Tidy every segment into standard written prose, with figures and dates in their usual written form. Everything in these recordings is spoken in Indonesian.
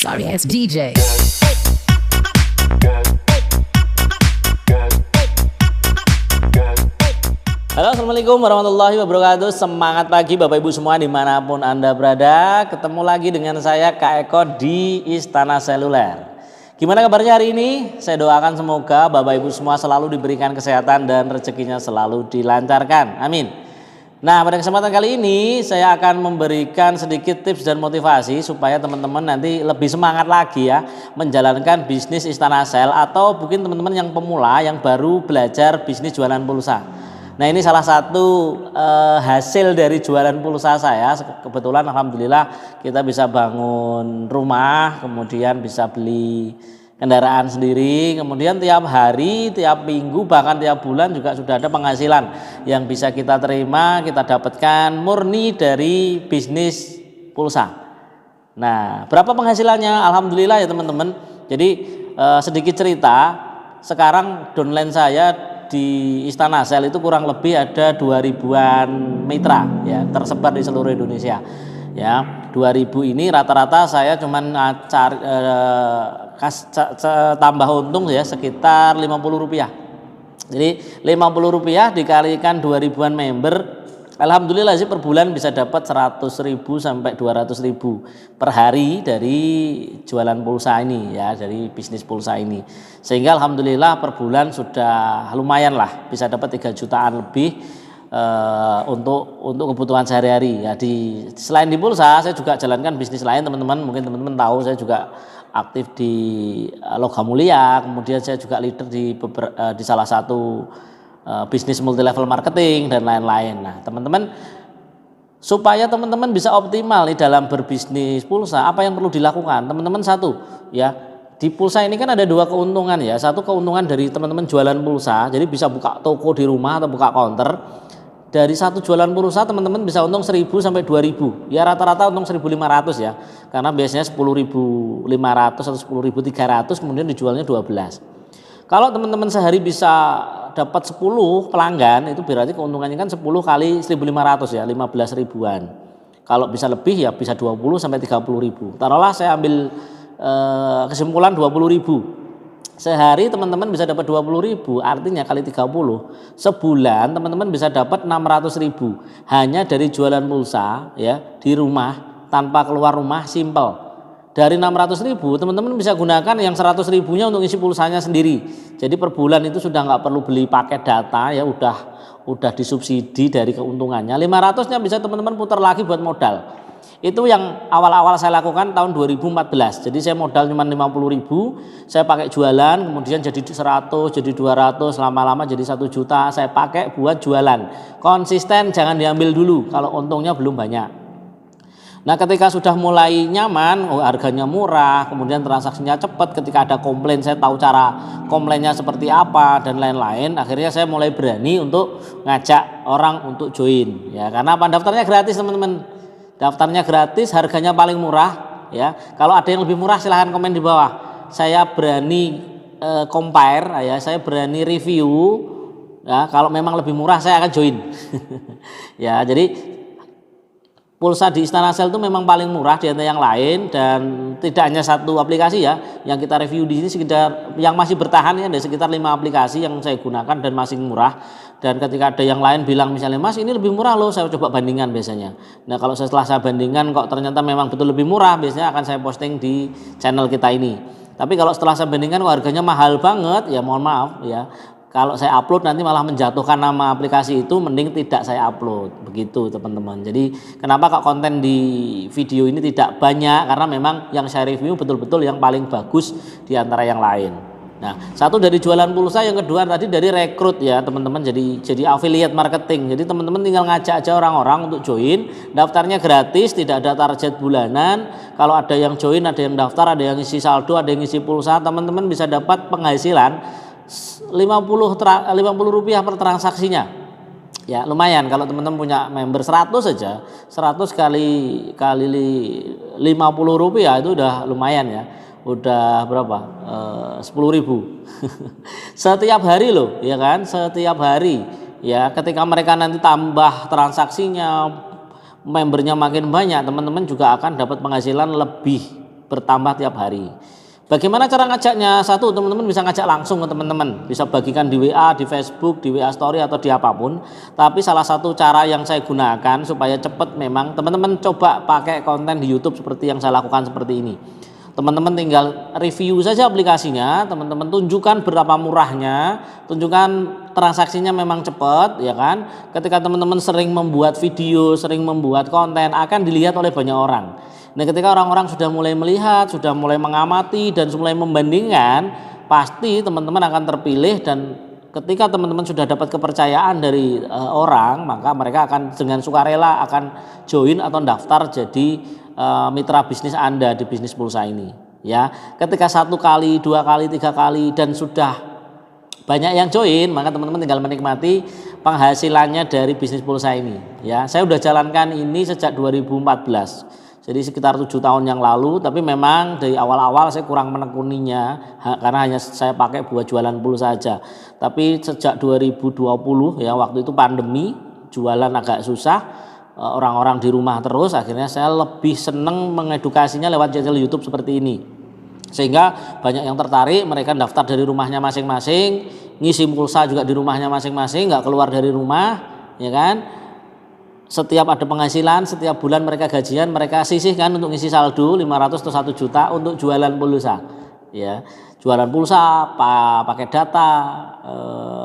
Sorry ass DJ. Halo, assalamualaikum warahmatullahi wabarakatuh. Semangat pagi Bapak Ibu semua dimanapun Anda berada. Ketemu lagi dengan saya Kak Eko di Istana Seluler. Gimana kabarnya hari ini? Saya doakan semoga Bapak Ibu semua selalu diberikan kesehatan dan rezekinya selalu dilancarkan. Amin. Nah, pada kesempatan kali ini saya akan memberikan sedikit tips dan motivasi supaya teman-teman nanti lebih semangat lagi ya menjalankan bisnis Istana Sel, atau mungkin teman-teman yang pemula yang baru belajar bisnis jualan pulsa. Nah, ini salah satu hasil dari jualan pulsa saya. Kebetulan alhamdulillah kita bisa bangun rumah, kemudian bisa beli kendaraan sendiri, kemudian tiap hari, tiap minggu, bahkan tiap bulan juga sudah ada penghasilan yang bisa kita terima, kita dapatkan murni dari bisnis pulsa. Nah, berapa penghasilannya? Alhamdulillah ya teman-teman. Jadi sedikit cerita, sekarang downline saya di Istana Sel itu kurang lebih ada 2000-an mitra ya, tersebar di seluruh Indonesia. Ya, 2000 ini rata-rata saya cuman cari tambah untung ya sekitar Rp50. Jadi Rp50 dikalikan 2000-an member, alhamdulillah sih per bulan bisa dapat 100.000 sampai 200.000 per hari dari jualan pulsa ini ya, dari bisnis pulsa ini. Sehingga alhamdulillah per bulan sudah lumayan lah, bisa dapat 3 jutaan lebih untuk kebutuhan sehari-hari ya. Selain di pulsa saya juga jalankan bisnis lain teman-teman. Mungkin teman-teman tahu saya juga aktif di Logam Mulia, kemudian saya juga leader di salah satu bisnis multi level marketing dan lain-lain. Nah teman-teman, supaya teman-teman bisa optimal di dalam berbisnis pulsa, apa yang perlu dilakukan teman-teman? Satu ya, di pulsa ini kan ada 2 keuntungan ya. Satu keuntungan dari teman-teman jualan pulsa, jadi bisa buka toko di rumah atau buka counter. Dari satu jualan pulsa teman-teman bisa untung 1.000 sampai 2.000 ya, rata-rata untung 1.500 ya, karena biasanya 10.500 atau 10.300 kemudian dijualnya 12. Kalau teman-teman sehari bisa dapat 10 pelanggan, itu berarti keuntungannya kan 10 kali 1.500 ya, 15 ribuan. Kalau bisa lebih ya bisa 20 sampai 30 ribu. Taruhlah saya ambil kesimpulan 20 ribu. Sehari teman-teman bisa dapat 20.000, artinya kali 30 sebulan teman-teman bisa dapat 600.000 hanya dari jualan pulsa ya, di rumah tanpa keluar rumah, simple. Dari 600.000 teman-teman bisa gunakan yang 100.000-nya untuk isi pulsanya sendiri. Jadi per bulan itu sudah nggak perlu beli paket data ya, udah disubsidi dari keuntungannya. 500-nya bisa teman-teman putar lagi buat modal. Itu yang awal-awal saya lakukan tahun 2014. Jadi saya modal cuma 50.000, saya pakai jualan, kemudian jadi 100, jadi 200, lama-lama jadi 1 juta. Saya pakai buat jualan. Konsisten, jangan diambil dulu kalau untungnya belum banyak. Nah ketika sudah mulai nyaman, harganya murah, kemudian transaksinya cepat, ketika ada komplain saya tahu cara komplainnya seperti apa dan lain-lain. Akhirnya saya mulai berani untuk ngajak orang untuk join ya, karena apa? Daftarnya gratis teman-teman. Daftarnya gratis, harganya paling murah ya. Kalau ada yang lebih murah silahkan komen di bawah. Saya berani compare ya, saya berani review ya. Kalau memang lebih murah saya akan join. Ya, jadi pulsa di Istana Sel itu memang paling murah di antara yang lain, dan tidak hanya satu aplikasi ya yang kita review di sini. Sekitar yang masih bertahan ya, ada sekitar 5 aplikasi yang saya gunakan dan masih murah. Dan ketika ada yang lain bilang misalnya, Mas ini lebih murah loh, saya coba bandingkan biasanya. Nah kalau setelah saya bandingkan kok ternyata memang betul lebih murah, biasanya akan saya posting di channel kita ini. Tapi kalau setelah saya bandingkan kok harganya mahal banget, ya mohon maaf ya, kalau saya upload nanti malah menjatuhkan nama aplikasi itu, mending tidak saya upload. Begitu teman-teman. Jadi kenapa kok konten di video ini tidak banyak, karena memang yang saya review betul-betul yang paling bagus di antara yang lain. Nah, satu dari jualan pulsa, yang kedua tadi dari rekrut ya teman-teman, jadi affiliate marketing. Jadi teman-teman tinggal ngajak aja orang-orang untuk join, daftarnya gratis, tidak ada target bulanan. Kalau ada yang join, ada yang daftar, ada yang isi saldo, ada yang isi pulsa, teman-teman bisa dapat penghasilan Rp50 per transaksinya. Ya lumayan kalau teman-teman punya member 100 saja, 100 kali Rp50 itu udah lumayan ya. Udah berapa? 10.000 setiap hari loh ya kan, setiap hari ya. Ketika mereka nanti tambah transaksinya, membernya makin banyak, teman-teman juga akan dapat penghasilan lebih bertambah tiap hari. Bagaimana cara ngajaknya? Satu, teman-teman bisa ngajak langsung ke teman-teman, bisa bagikan di WA, di Facebook, di WA Story atau di apapun. Tapi salah satu cara yang saya gunakan supaya cepat memang teman-teman coba pakai konten di YouTube seperti yang saya lakukan seperti ini. Teman-teman tinggal review saja aplikasinya, teman-teman tunjukkan berapa murahnya, tunjukkan transaksinya memang cepat, ya kan? Ketika teman-teman sering membuat video, sering membuat konten, akan dilihat oleh banyak orang. Nah, ketika orang-orang sudah mulai melihat, sudah mulai mengamati dan mulai membandingkan, pasti teman-teman akan terpilih, dan ketika teman-teman sudah dapat kepercayaan dari orang, maka mereka akan dengan sukarela akan join atau daftar jadi mitra bisnis Anda di bisnis pulsa ini. Ya, ketika 1 kali, 2 kali, 3 kali dan sudah banyak yang join, maka teman-teman tinggal menikmati penghasilannya dari bisnis pulsa ini. Ya, saya sudah jalankan ini sejak 2014. Jadi sekitar 7 tahun yang lalu, tapi memang dari awal-awal saya kurang menekuninya karena hanya saya pakai buat jualan pulsa saja. Tapi sejak 2020 ya, waktu itu pandemi, jualan agak susah, orang-orang di rumah terus, akhirnya saya lebih seneng mengedukasinya lewat channel YouTube seperti ini. Sehingga banyak yang tertarik, mereka daftar dari rumahnya masing-masing, ngisi pulsa juga di rumahnya masing-masing, nggak keluar dari rumah, ya kan? Setiap ada penghasilan, setiap bulan mereka gajian, mereka sisihkan untuk ngisi saldo 500 atau 1 juta untuk jualan pulsa. Ya, jualan pulsa, pakai data,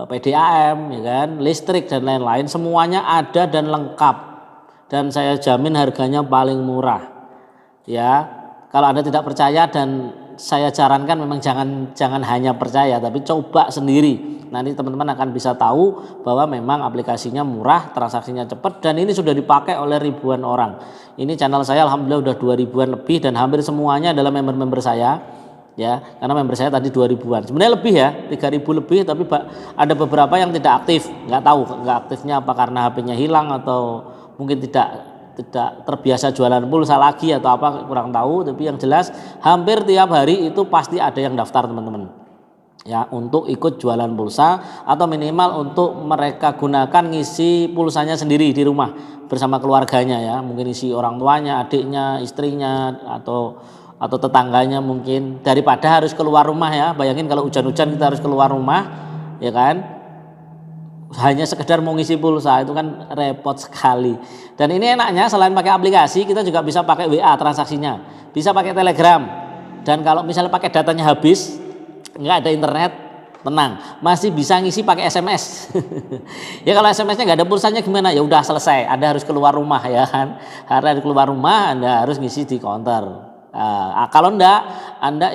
PDAM, ya kan, listrik dan lain-lain, semuanya ada dan lengkap. Dan saya jamin harganya paling murah. Ya, kalau Anda tidak percaya, dan saya sarankan memang jangan hanya percaya, tapi coba sendiri. Nanti teman-teman akan bisa tahu bahwa memang aplikasinya murah, transaksinya cepat, dan ini sudah dipakai oleh ribuan orang. Ini channel saya alhamdulillah udah 2000-an lebih, dan hampir semuanya adalah member-member saya. Ya, karena member saya tadi 2000-an. Sebenarnya lebih ya, 3000 lebih, tapi ada beberapa yang tidak aktif. Nggak tahu nggak aktifnya apa karena HP-nya hilang atau mungkin tidak terbiasa jualan pulsa lagi atau apa, kurang tahu. Tapi yang jelas hampir tiap hari itu pasti ada yang daftar teman-teman. Ya, untuk ikut jualan pulsa atau minimal untuk mereka gunakan ngisi pulsanya sendiri di rumah bersama keluarganya, ya, mungkin isi orang tuanya, adiknya, istrinya, atau tetangganya mungkin, daripada harus keluar rumah. Ya, bayangin kalau hujan-hujan kita harus keluar rumah, ya kan, hanya sekedar mau ngisi pulsa, itu kan repot sekali. Dan ini enaknya selain pakai aplikasi, kita juga bisa pakai WA transaksinya, bisa pakai Telegram, dan kalau misalnya pakai datanya habis, nggak ada internet, tenang, masih bisa ngisi pakai SMS. Ya, kalau SMS-nya nggak ada pulsanya gimana? Ya udah selesai, Anda harus keluar rumah, ya kan? Karena harus keluar rumah, Anda harus ngisi di counter. Kalau enggak, Anda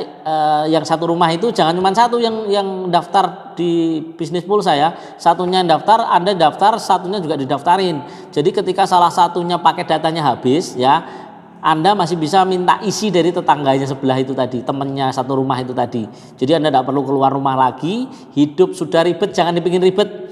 yang satu rumah itu jangan cuma satu yang daftar di bisnis pulsa, ya. Satunya yang daftar, Anda daftar, satunya juga didaftarin. Jadi ketika salah satunya pakai datanya habis, ya, Anda masih bisa minta isi dari tetangganya sebelah itu tadi, temannya satu rumah itu tadi. Jadi Anda tidak perlu keluar rumah lagi. Hidup sudah ribet, jangan dibikin ribet.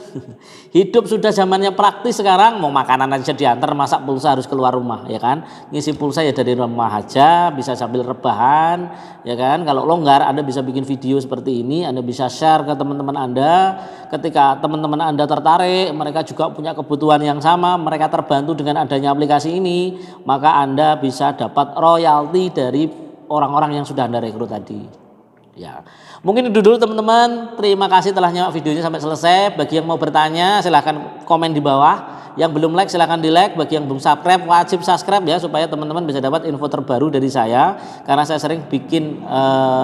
Hidup sudah zamannya praktis sekarang, mau makanan aja diantar, masak pulsa harus keluar rumah, ya kan? Ngisi pulsa ya dari rumah aja, bisa sambil rebahan, ya kan? Kalau longgar Anda bisa bikin video seperti ini, Anda bisa share ke teman-teman Anda. Ketika teman-teman Anda tertarik, mereka juga punya kebutuhan yang sama, mereka terbantu dengan adanya aplikasi ini, maka Anda bisa dapat royalti dari orang-orang yang sudah Anda rekrut tadi. Ya, mungkin itu dulu teman-teman. Terima kasih telah nyimak videonya sampai selesai. Bagi yang mau bertanya silahkan komen di bawah. Yang belum like silahkan di like. Bagi yang belum subscribe wajib subscribe, ya, supaya teman-teman bisa dapat info terbaru dari saya. Karena saya sering bikin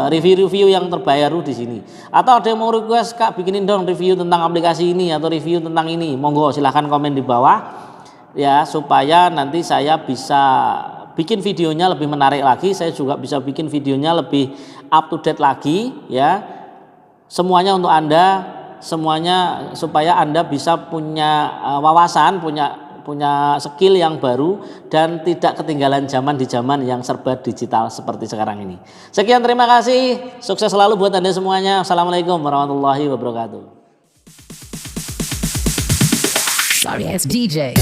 review-review yang terbaru di sini. Atau ada yang mau request, Kak, bikinin dong review tentang aplikasi ini atau review tentang ini, monggo silahkan komen di bawah, ya, supaya nanti saya bisa bikin videonya lebih menarik lagi. Saya juga bisa bikin videonya lebih up to date lagi, ya. Semuanya untuk Anda, semuanya supaya Anda bisa punya wawasan, punya skill yang baru dan tidak ketinggalan zaman di zaman yang serba digital seperti sekarang ini. Sekian, terima kasih. Sukses selalu buat Anda semuanya. Assalamualaikum warahmatullahi wabarakatuh. Sorry, it's DJ.